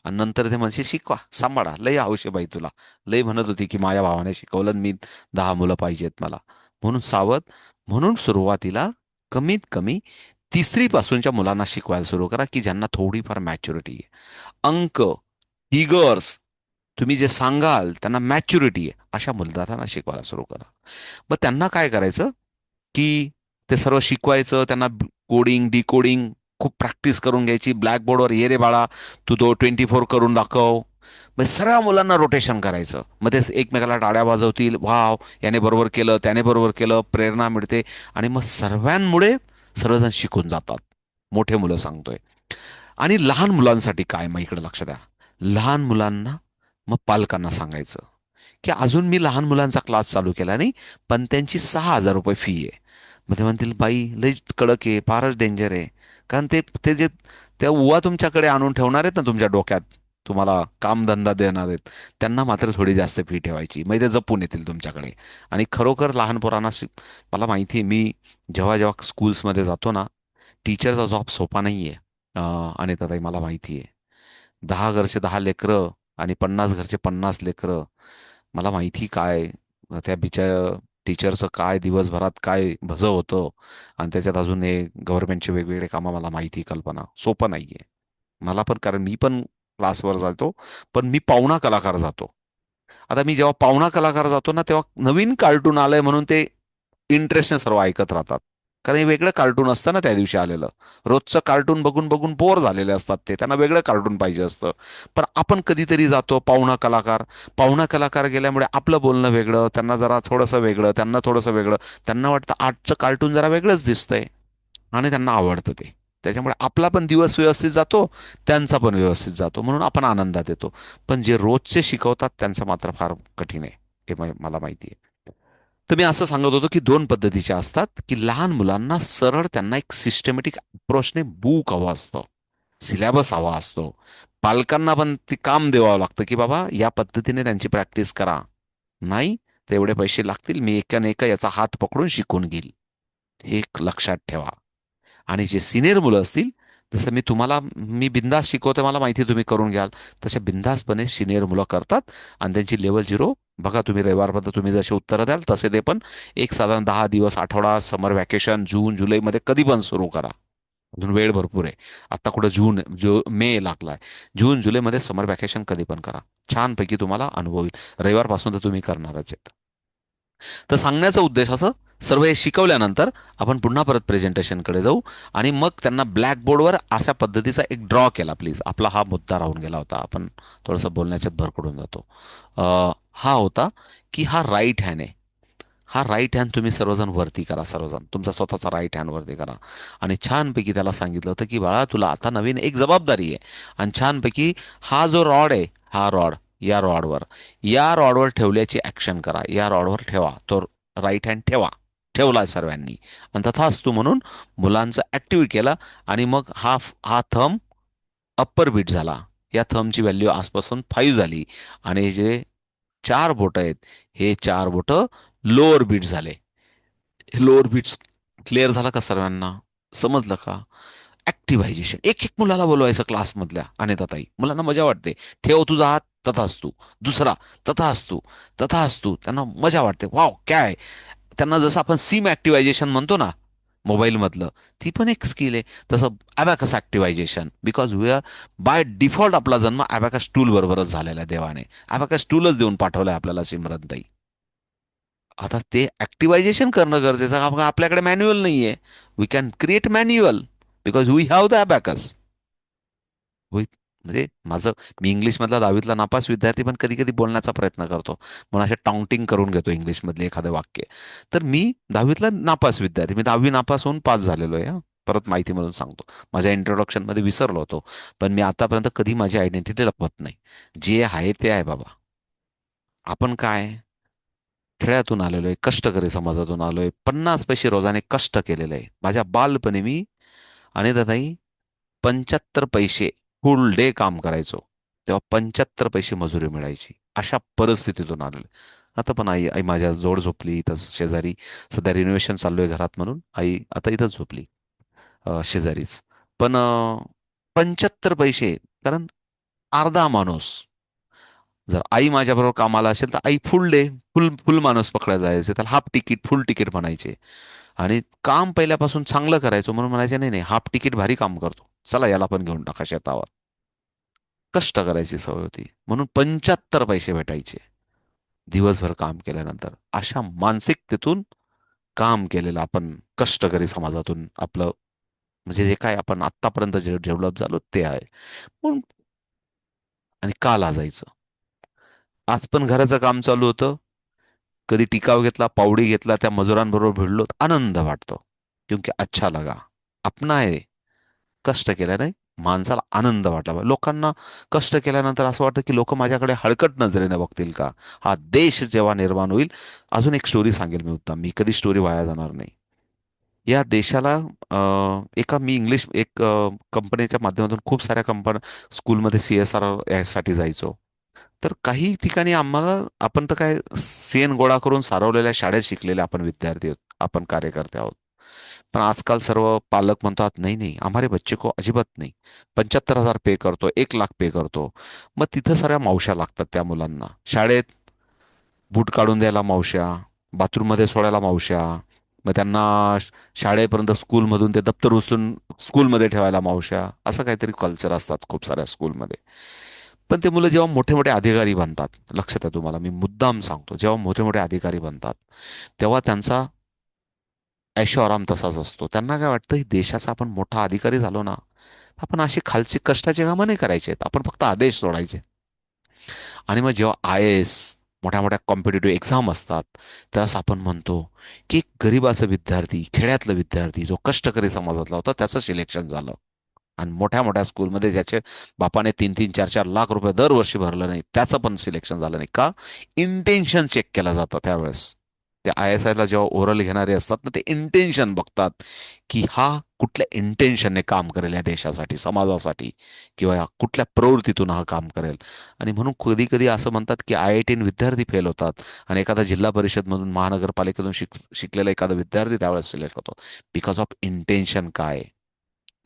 आणि नंतर ते म्हणशील, शिकवा, सांभाळा, लय हौशे बाई तुला, लय म्हणत होती की माझ्या भावाने शिकवलं आणि मी 10 मुलं पाहिजेत मला. म्हणून सावध. म्हणून सुरुवातीला कमीत कमी 3री पासूनच्या मुलांना शिकवायला सुरू करा, की ज्यांना थोडीफार मॅच्युरिटी आहे. अंक, फिगर्स, तुम्ही जे सांगाल त्यांना मॅच्युरिटी आहे, अशा मुलांना शिकवायला सुरू करा. मग त्यांना काय करायचं की ते सर्व शिकवायचं त्यांना. कोडिंग, डिकोडिंग खूप प्रॅक्टिस करून घ्यायची. ब्लॅकबोर्डवर ये रे बाळा, तू तो 24 करून दाखव. मग सर्व मुलांना रोटेशन करायचं. मग ते एकमेकाला टाळ्या वाजवतील, वाव याने बरोबर केलं, त्याने बरोबर केलं, प्रेरणा मिळते. आणि मग सर्वांमुळे सर्वजण शिकून जातात. मोठे मुलं सांगतोय. आणि लहान मुलांसाठी काय, मग इकडे लक्ष द्या. लहान मुलांना मग पालकांना सांगायचं की अजून मी लहान मुलांचा क्लास चालू केला नाही, पण त्यांची 6,000 रुपये फी आहे. मग ते म्हणतील, बाई लई कडक आहे, फारच डेंजर आहे. कारण ते ते जे त्या उवा तुमच्याकडे आणून ठेवणार आहेत ना तुमच्या डोक्यात, तुम्हाला कामधंदा देणार आहेत, त्यांना मात्र थोडी जास्त फी ठेवायची, मग ते जपून येतील तुमच्याकडे. आणि खरोखर लहान पोरांना मला माहिती आहे, मी जेव्हा जेव्हा स्कूल्समध्ये जातो ना, टीचरचा जॉब सोपा नाही आहे. आणि ताई मला माहिती आहे, 10 घरचे 10 लेकरं आणि 50 घरचे 50 लेकरं. मला माहिती काय त्या बिचार टीचरचं काय दिवसभरात काय भजं होतं. आणि त्याच्यात अजून हे गव्हर्नमेंटचे वेगवेगळे कामं, मला माहिती कल्पना सोपं नाहीये मला पण, कारण मी पण क्लासवर जातो, पण मी पाहुणा कलाकार जातो. आता मी जेव्हा पाहुणा कलाकार जातो ना, तेव्हा नवीन कार्टून आलंय म्हणून ते इंटरेस्टने सर्व ऐकत राहतात. कारण हे वेगळं कार्टून असतं ना त्या दिवशी आलेलं. रोजचं कार्टून बघून बघून बोर झालेले असतात ते, त्यांना वेगळं कार्टून पाहिजे असतं. पण आपण कधीतरी जातो पाहुणा कलाकार गेल्यामुळे आपलं बोलणं वेगळं, त्यांना जरा थोडंसं वेगळं, त्यांना थोडंसं वेगळं. त्यांना वाटतं आजचं कार्टून जरा वेगळंच दिसतंय, आणि त्यांना आवडतं ते. त्याच्यामुळे आपला पण दिवस व्यवस्थित जातो, त्यांचा पण व्यवस्थित जातो, म्हणून आपण आनंदात येतो. पण जे रोजचे शिकवतात त्यांचं मात्र फार कठीण आहे, हे मला माहिती आहे. तर मी असं सांगत होतो की दोन पद्धतीच्या असतात, की लहान मुलांना सरळ त्यांना एक सिस्टमॅटिक अप्रोचने बुक हवं असतं, सिलेबस हवा असतो. पालकांना पण ते काम द्यावं लागतं, की बाबा या पद्धतीने त्यांची प्रॅक्टिस करा. नाही तर एवढे पैसे लागतील, मी एकाने एका याचा हात पकडून शिकून घेईल. हे एक लक्षात ठेवा. आणि जे सिनियर मुलं असतील, जसं मी बिंदास शिकवतो, मला माहिती आहे तुम्ही करून घ्याल, तसे बिंदासपणे सिनियर मुलं करतात. आणि त्यांची लेवल 0 बघा, तुम्ही रविवारपर्यंत तुम्ही जसे उत्तरं द्याल तसे ते पण एक साधारण 10 दिवस, आठवडा, समर वॅकेशन जून जुलैमध्ये कधी पण सुरू करा. अजून वेळ भरपूर आहे. आता कुठं मे लागलाय. जून जुलैमध्ये समर वॅकेशन कधी पण करा. छानपैकी तुम्हाला अनुभव येईल. रविवारपासून तर तुम्ही करणारच आहेत. तर सांगण्याचा उद्देश असं, सर्व हे शिकवल्यानंतर आपण पुन्हा परत प्रेझेंटेशनकडे जाऊ. आणि मग त्यांना ब्लॅकबोर्डवर अशा पद्धतीचा एक ड्रॉ केला. प्लीज, आपला हा मुद्दा राहून गेला होता, आपण थोडंसं बोलण्याच्यात भरकडून जातो. हा होता की हा राईट हँड आहे. हा राईट हँड तुम्ही सर्वजण वरती करा, सर्वजण तुमचा स्वतःचा राईट हँड वरती करा. आणि छानपैकी त्याला सांगितलं होतं की बाळा, तुला आता नवीन एक जबाबदारी आहे. आणि छानपैकी हा जो रॉड आहे, हा रॉड या रॉडवर ठेवल्याची ऍक्शन करा. या रॉडवर ठेवा तो, राईट हँड ठेवा. ठेवला सर्वांनी, आणि तथास्तु म्हणून मुलांचा ऍक्टिव्ह केला. आणि मग हा हा थंब अप्पर बीट झाला. या थंबची व्हॅल्यू आजपासून 5 झाली. आणि जे 4 बोटं आहेत, हे 4 बोटं लोअर बीट झाले. लोअर बीट्स क्लिअर झाला का सर्वांना? समजलं का? ऍक्टिव्हायझेशन. एक एक मुलाला बोलवायचं क्लासमधल्या, अनिताताई, मुलांना मजा वाटते. ठेव तुझा हात, तथास्तु. दुसरा, तथास्तु. तथास्तु. त्यांना मजा वाटते. वाव काय. त्यांना जसं आपण सिम ऍक्टिव्हायझेशन म्हणतो ना मोबाईलमधलं, ती पण एक स्किल आहे. तसं abacus activisation, because we are by default आपला जन्म अबॅकस टूल बरोबरच झालेला आहे देवाने. अबॅकस टूलच देऊन पाठवलाय आपल्याला सिमरनताई. आता ते ऍक्टिव्हायझेशन करणं गरजेचं आहे. आपल्याकडे मॅन्युअल नाहीये. We can create manual because we have the abacus. म्हणजे मी इंग्लिशमधला 10वीतला नापास विद्यार्थी, पण कधी कधी बोलण्याचा प्रयत्न करतो. म्हणून असे टाउंटिंग करून घेतो इंग्लिशमधले एखादं वाक्य. तर मी 10वीतला नापास विद्यार्थी, मी 10वी नापास होऊन पास झालेलो आहे हा. परत माहिती म्हणून सांगतो, माझ्या इंट्रोडक्शन मध्ये विसरलो होतो. पण मी आतापर्यंत कधी माझी आयडेंटिटी लपवत नाही. जे आहे ते आहे बाबा. आपण काय, खेड्यातून आलेलो आहे, कष्टकरी समाजातून आलोय, 50 पैसे रोजाने कष्ट केलेलं आहे. माझ्या बालपणी मी, आणि दादाई, 75 पैसे फुल डे काम करायचो. तेव्हा 75 पैसे मजुरी मिळायची. अशा परिस्थितीतून आलेलो. आता पण आई आई माझ्या जोड झोपली इथं शेजारी. सध्या रिनोव्हेशन चालू आहे घरात, म्हणून आई आता इथंच झोपली, शेजारीच. पण 75 पैसे, कारण अर्धा माणूस. जर आई माझ्याबरोबर कामाला असेल तर आई फुल डे, फुल फुल माणूस पकडायला जायचे, त्याला हाफ तिकीट फुल तिकीट म्हणायचे. आणि काम पहिल्यापासून चांगलं करायचो म्हणून म्हणायचे, नाही नाही, हाफ तिकीट भारी काम करतो, चला याला पण घेऊन टाका शेतावर. कष्ट करायची सवय होती म्हणून 75 पैसे भेटायचे दिवसभर काम केल्यानंतर. अशा मानसिकतेतून काम केलेलं आपण, कष्टकरी समाजातून आपलं, म्हणजे जे काय आपण आत्तापर्यंत जे डेव्हलप झालो ते आहे. म्हणून, आणि का लाजायचं? आज पण घराचं काम चालू होतं, कधी टिकाव घेतला, पावडी घेतला, त्या मजुरांबरोबर भिडलो, तर आनंद वाटतो. क्योंकि अच्छा लगा. अपना आहे. कष्ट केल्याने माणसाला आनंद वाटला पाहिजे. लोकांना कष्ट केल्यानंतर असं वाटतं की लोक माझ्याकडे हळकट नजरेने बघतील का? हा देश जेव्हा निर्माण होईल. अजून एक स्टोरी सांगेल मी उत्तम, मी कधी स्टोरी वाया जाणार नाही. या देशाला एका मी इंग्लिश एक कंपनीच्या माध्यमातून खूप साऱ्या स्कूलमध्ये CSR यासाठी जायचो. तर काही ठिकाणी आम्हाला आपण तर काय सेन गोळा करून सारवलेल्या शाळेत शिकलेले आपण विद्यार्थी आहोत, आपण कार्यकर्ते आहोत. पण आजकाल सर्व पालक म्हणतात नाही नाही हमारे बच्चे को अजिबात नाही. 75,000 पे करतो, 1 लाख पे करतो. मग तिथं साऱ्या मावश्या लागतात त्या मुलांना शाळेत. बूट काढून द्यायला मावश्या, बाथरूममध्ये सोडायला मावश्या, मग त्यांना शाळेपर्यंत स्कूलमधून ते दप्तर उचलून स्कूलमध्ये ठेवायला मावश्या, असं काहीतरी कल्चर असतात खूप साऱ्या स्कूलमध्ये. पण ते मुलं जेव्हा मोठे मोठे अधिकारी बनतात, लक्षात आहे तुम्हाला मी मुद्दाम सांगतो, जेव्हा मोठे मोठे अधिकारी बनतात तेव्हा त्यांचा ऐशो आराम तसाच असतो. त्यांना काय वाटतं, देशाचा आपण मोठा अधिकारी झालो ना, आपण अशी खालची कष्टाची कामं नाही करायची आहेत, आपण फक्त आदेश सोडायचे. आणि मग जेव्हा IAS मोठ्या मोठ्या कॉम्पिटेटिव्ह एक्झाम असतात, त्यावेळेस आपण म्हणतो की एक गरीबाचा विद्यार्थी, खेड्यातला विद्यार्थी जो कष्टकरी समाजातला होता त्याचं सिलेक्शन झालं. आणि मोठ्या मोठ्या स्कूलमध्ये ज्याचे बापाने 3-3, 4-4 लाख रुपये दरवर्षी भरलं नाही त्याचं पण सिलेक्शन झालं नाही का? इंटेन्शन चेक केलं जातं त्यावेळेस. ते ISI ला जेव्हा ओरल घेणारे असतात ना, ते इंटेन्शन बघतात की हा कुठल्या इंटेन्शनने काम करेल या देशासाठी, समाजासाठी, किंवा या कुठल्या प्रवृत्तीतून हा काम करेल. आणि म्हणून कधी कधी असं म्हणतात की IIT विद्यार्थी फेल होतात आणि एखादा जिल्हा परिषदमधून, महानगरपालिकेतून शिकलेला एखादा विद्यार्थी त्यावेळेस सिलेक्ट होतो. बिकॉज ऑफ इंटेन्शन काय?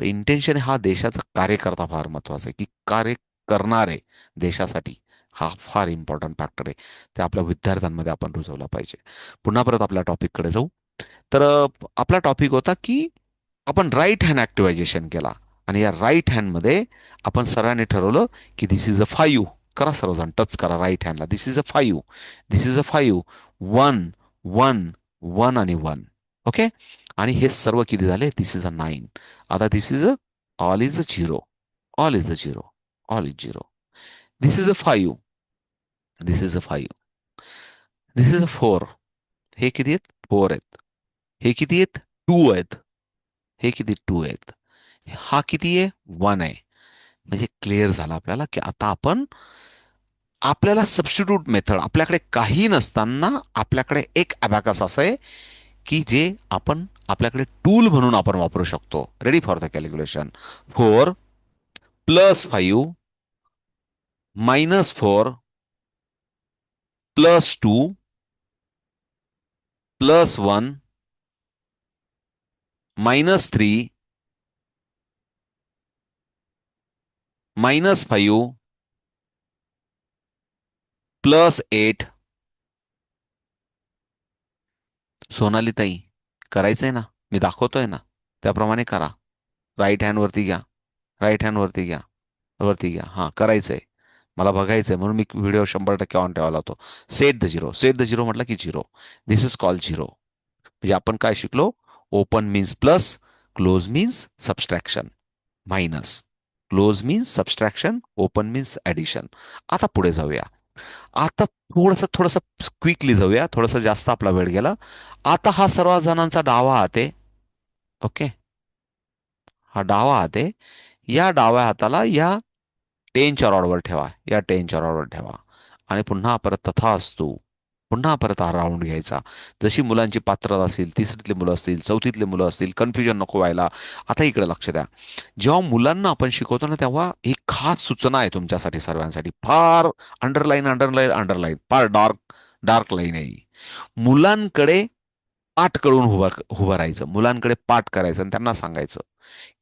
तर इंटेन्शन हा देशाचा कार्यकर्ता फार महत्वाचा आहे, की कार्य करणारे देशासाठी, हा फार इम्पॉर्टंट फॅक्टर आहे. ते आपल्या विद्यार्थ्यांमध्ये आपण रुजवला पाहिजे. पुन्हा परत आपल्या टॉपिककडे जाऊ. तर आपला टॉपिक होता की आपण राईट हँड ऍक्टिव्हायझेशन केला. आणि या राईट हँडमध्ये आपण सर्वांनी ठरवलं की दिस इज अ 5. करा सर्वजण, टच करा राईट हँडला. This is a 5, this is a 5, 1 1 1 आणि 1. ओके. आणि हे सर्व किती झाले? This is a 9. आता this is a all is a zero, all is a zero, all is zero. This is a 5, this is a 5, this is a 4. हे किती आहेत? 4 आहेत. हे किती आहेत? 2 आहेत. हे किती? 2 आहेत. हा किती आहे? 1 आहे. म्हणजे क्लिअर झालं आपल्याला की आता आपण, आपल्याला सबस्टिट्यूट मेथड, आपल्याकडे काही नसताना आपल्याकडे एक अबॅकस असं आहे की जे आपण आपल्याकडे टूल म्हणून आपण वापरू शकतो. Ready for the calculation. 4 + 5 -4 +2 +1 -3 -5 +8. Sonali ताई, करायचंय ना? मी दाखवतोय ना, त्याप्रमाणे करा. राईट हँड वरती घ्या, राईट हँड वरती घ्या, वरती घ्या. हां, करायचंय. मला बघायचंय म्हणून मी व्हिडिओ 100% ऑन ठेवायला होतो. Set the zero, set the zero म्हटलं की zero. This is call zero. म्हणजे आपण काय शिकलो? Open means plus, close means subtraction, minus. Close means subtraction, open means addition. आता पुढे जाऊया. आता थोडस थोडस क्विकली जाऊया, थोडस जास्त आपला वेळ गेला. आता हा सर्व जणांचा डावा हात आहे. ओके. हा डावा हात आहे. या डाव्या हाताला या 10च्या रॉडवर ठेवा, या 10च्या रॉडवर ठेवा. आणि पुन्हा परत तथा असतो. पुन्हा परत हा राऊंड घ्यायचा. जशी मुलांची पात्रता असेल, तिसरीतली मुलं असतील, चौथीतले मुलं असतील, कन्फ्युजन नको व्हायला. आता इकडे लक्ष द्या. जेव्हा मुलांना आपण शिकवतो ना, तेव्हा ही खास सूचना आहे तुमच्यासाठी सर्वांसाठी. फार अंडरलाईन, अंडरलाईन, अंडरलाईन, फार डार्क डार्क लाईन आहे ही. मुलांकडे पाठ करून उभं राहायचं, मुलांकडे पाठ करायचं आणि त्यांना सांगायचं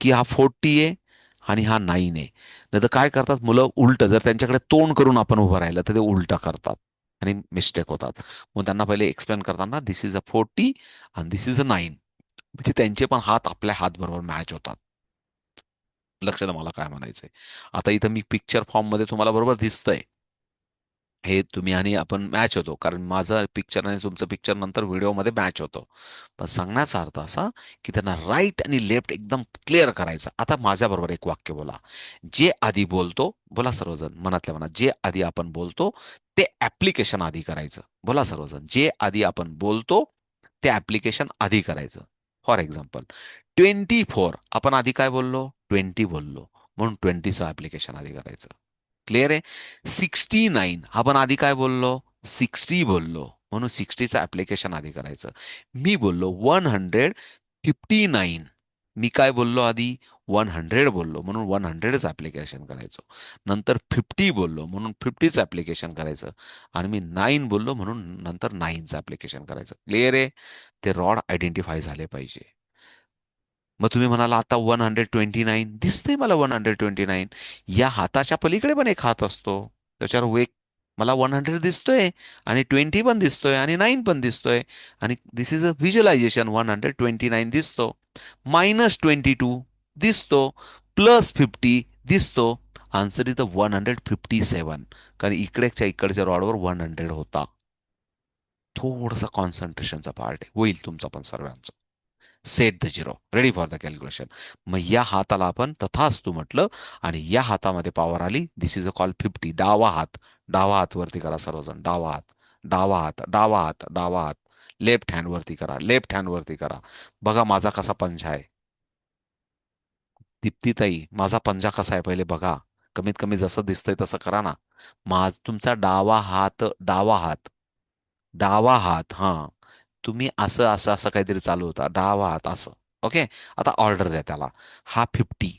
की हा 40 आहे आणि हा 9 आहे. नाही तर काय करतात मुलं उलट, जर त्यांच्याकडे तोंड करून आपण उभं राहिलं तर ते उलट करतात आणि मिस्टेक होतात. मग त्यांना पहिले एक्सप्लेन करताना दिस इज अ 40 आणि दिस इज अ 9, म्हणजे त्यांचे पण हात आपल्या हात बरोबर मॅच होतात. लक्षात मला काय म्हणायचंय. आता इथं मी पिक्चर फॉर्म मध्ये तुम्हाला बरोबर दिसतंय. हे तुम्ही आणि आपण मॅच होतो, कारण माझं पिक्चर आणि तुमचं पिक्चर नंतर व्हिडिओमध्ये मॅच होतं. पण सांगण्याचा अर्थ असा की त्यांना राईट आणि लेफ्ट एकदम क्लिअर करायचं. आता माझ्याबरोबर एक वाक्य बोला. जे आधी बोलतो, बोला सर्वजण मनातल्या मनात, जे आधी आपण बोलतो ते ऍप्लिकेशन आधी करायचं. बोला सर्वजण, जे आधी आपण बोलतो ते ऍप्लिकेशन आधी करायचं. फॉर एक्झाम्पल 24, आपण आधी काय बोललो? 20 बोललो, म्हणून 20चं ऍप्लिकेशन आधी करायचं. क्लिअर आहे? 69 आपण आधी काय बोललो? 60 बोललो, म्हणून 60चं ऍप्लिकेशन आधी करायचं. मी बोललो 150 59. मी काय बोललो आधी? 100 बोललो म्हणून 100च ऍप्लिकेशन करायचं. नंतर 50 बोललो म्हणून 50च ऍप्लिकेशन करायचं. आणि मी 9 बोललो म्हणून नंतर 9च ऍप्लिकेशन करायचं. क्लिअर आहे? ते रॉड आयडेंटिफाय झाले पाहिजे. मग तुम्ही म्हणाला आता 129 दिसतंय मला 129. या हाताच्या पलीकडे पण एक हात असतो. त्याच्यावर एक मला 100 दिसतोय आणि 20 पण दिसतोय आणि 9 पण दिसतोय. आणि दिस इज अ व्हिज्युअलायझेशन. 129 दिसतो, -22 दिसतो, +50 दिसतो. Answer is 157. कारण इकडेच्या इकडच्या रॉडवर 100 होता. थोडासा कॉन्सन्ट्रेशनचा पार्ट आहे. होईल तुमचा पण सर्वांचा. Set the zero, ready for the calculation. मग या हाताला आपण तथास्तु म्हटलं आणि या हातामध्ये पॉवर आली. दिस इज अ कॉल 50. डावा हात, डावा हात वरती करा सर्वजण. डावा हात, डावा हात, डावा हात, डावा हात. लेफ्ट हँड वरती करा, लेफ्ट हँड वरती करा. बघा माझा कसा पंजा आहे. दीप्तीताई, माझा पंजा कसा आहे पहिले बघा. कमीत कमी जसं दिसतंय तसं करा ना. तुमचा डावा हात, डावा हात, डावा हात, हा. तुम्ही असं असं असं काहीतरी चालू होता. डावा हात असं. ओके. आता ऑर्डर द्या त्याला. हा 50,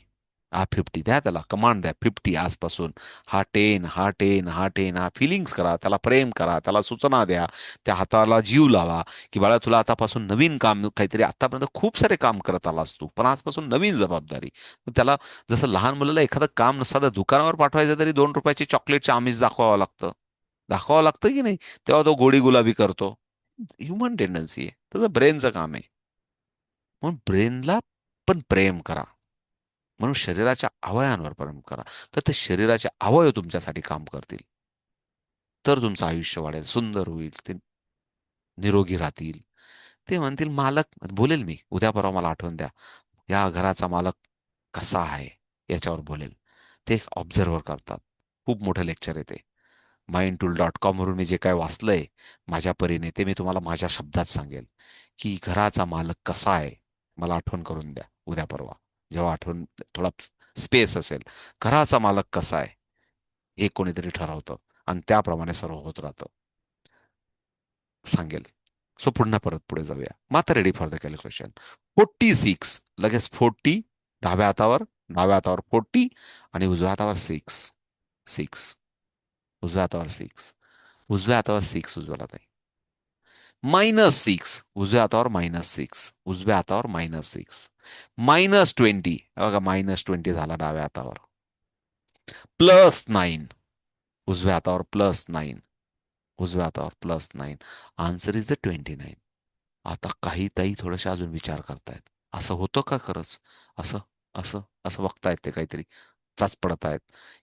हा 50 द्या त्याला. कमांड द्या 50 आजपासून. हा 10, हा 10, हा 10. हा फिलिंग्स करा, त्याला प्रेम करा, त्याला सूचना द्या. त्या हाताला जीव लावा, की बाळा तुला आतापासून नवीन काम काहीतरी. आतापर्यंत खूप सारे काम करत आलास तू, पण आजपासून नवीन जबाबदारी. मग त्याला जसं लहान मुलाला एखादं काम साधं दुकानावर पाठवायचं तरी 2 रुपयाची चॉकलेटचे आमिष दाखवावं लागतं. दाखवावं लागतं की नाही? तेव्हा तो गोडी गुलाबी करतो. ह्युमन टेंडन्सी आहे, त्याचं ब्रेनचं काम आहे. म्हणून ब्रेनला पण प्रेम करा. म्हणून शरीराच्या अवयवांवर प्रेम करा. तर ते शरीराचे अवयव तुमच्यासाठी काम करतील. तर तुमचं आयुष्य वाढेल, सुंदर होईल, ते निरोगी राहतील. ते म्हणतील मालक, बोलेल मी उद्या परवा, मला आठवण द्या. या घराचा मालक कसा आहे याच्यावर बोलेल. ते ऑब्झर्व्ह करतात. खूप मोठं लेक्चर आहे ते. mindtool.com वरून मी जे काय वाचलंय माझ्या परीने, ते मी तुम्हाला माझ्या शब्दात सांगेल, की घराचा मालक कसा आहे. मला आठवण करून द्या उद्या परवा, जेव्हा आठवण, थोडा स्पेस असेल. घराचा मालक कसा आहे हे कोणीतरी ठरवतं आणि त्याप्रमाणे सर्व होत राहतं. सांगेल. सो पुन्हा परत पुढे जाऊया. मात्र रेडी फॉर द कॅल्क्युलेशन. 46, लगेच 40. डाव्या हातावर, डाव्या हातावर 40 आणि उजव्या हातावर 6. 6, उजव्या हातावर 6, उजव्या हातावर 6, उजव्याला ताई. -6, उजव्या हातावर -6, उजव्या हातावर -6. -20, बघा -20 झाला डाव्या हातावर. +9, उजव्या हातावर +9, उजव्या हातावर +9. Answer is the 29. आता काही ताई थोडेसे अजून विचार करतायत. असं होतं का खरंच? असं, असं, असं बघतायत ते काहीतरी. चाचपडत आहेत.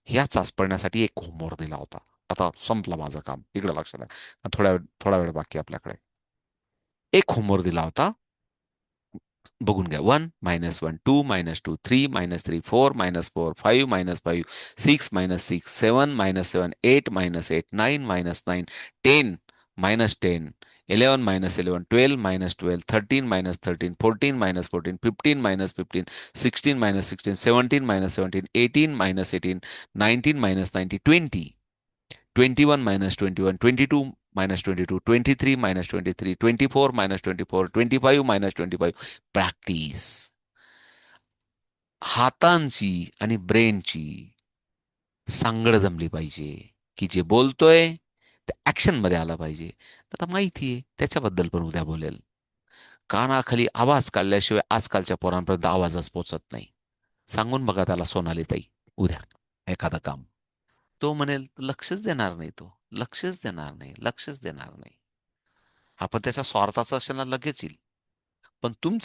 ह्या चाचपडण्यासाठी एक होमवर्क दिला होता. आता संपलं माझं काम. इकडे लक्ष द्या. थोडा वेळ बाकी आहे आपल्याकडे. एक होमवर्क दिला होता. बघून घ्या. 1 -1 2 -2 3 -3 4 -4 5 -5 6 -6 7 -7 8 -8 9 -9 10 -10 11 -11 12 -12 13 -13 14 -14 15 -15 16 -16 17 -17 18 -18 19 -19 20 21 -21 22 -22 23 -23 24 -24 25 -25. प्रॅक्टिस. हातांची आणि ब्रेनची सांगड जमली पाहिजे, की जे बोलतोय ते ऍक्शन मध्ये आलं पाहिजे. आता माहिती आहे त्याच्याबद्दल पण उद्या बोलेल. कानाखाली आवाज काढल्याशिवाय आजकालच्या पोरांपर्यंत आवाजच पोचत नाही. सांगून बघा त्याला सोनाली ताई उद्या एखादं काम. तो म्हणेल लक्षच देणार नाही, तो लक्षच देणार नाही, लक्षच देणार नाही. आपण त्याच्या स्वार्थाचा असेल ना लगेच येईल. पण तुमचं